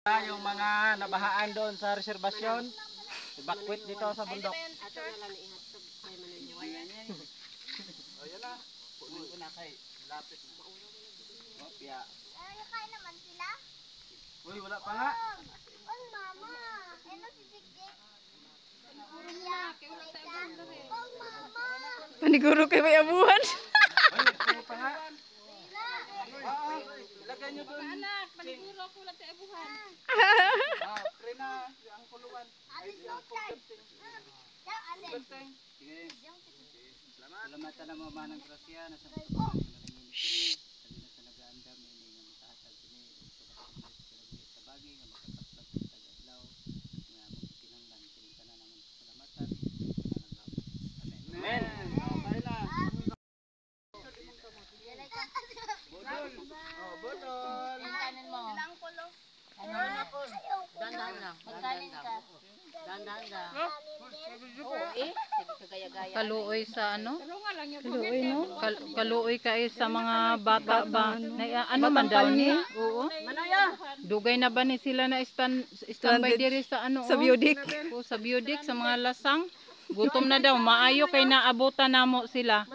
Yung mga nabahaan doon sa reserbasyon, evacuate dito sa bundok. Ayan na. Kunin ko na kay lapit na. Oh, piya. Kain naman sila? Uy, wala pa nga. Oh, mama. Ano si Sigge? Oh, mama. Paniguro kay may abuhan. Uy, wala pa nga. Oo, ilagay nyo doon. Anak, paniguro ko lang sa ebuhan. Pre na, ang kuluan. Ay, ang pagdating. Pagdating. Sige. Salamat na mama ng grasya. Nasa shhh. Sa nag-aandam, hindi nga matahatag sini. Sa bagay, nga makataplag sa taga-ilaw. Nga mong kinanglan. Tingin na naman salamatan. Amen. Okay na. Budol. Oh, budol. Kanin mo. Ilang kulo? Dandan lang. Magkanin ka? Dandan lang. Oo eh. Sige kagaya-gaya. Kaluoy sa ano? Tulungan lang yung Kaluoy no? Kaluoy kayo sa mga bata ba? Na, ano man daw ni? Oo. Manaya. Dugay na ba ni sila na standby diri sa ano? Sa biodik. Oo, sa biodik sa mga lasang. Gutom na daw, maayo kay naabutan namo sila.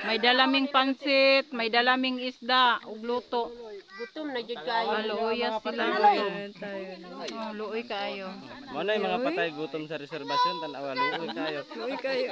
May dalaming pansit, may dalaming isda, ug luto. Gutom na jud kayo. Luoy sila. Oh, luoy kaayo. Mano yung mga patay gutom sa reservasyon, tanawa luoy kayo. Luoy kayo.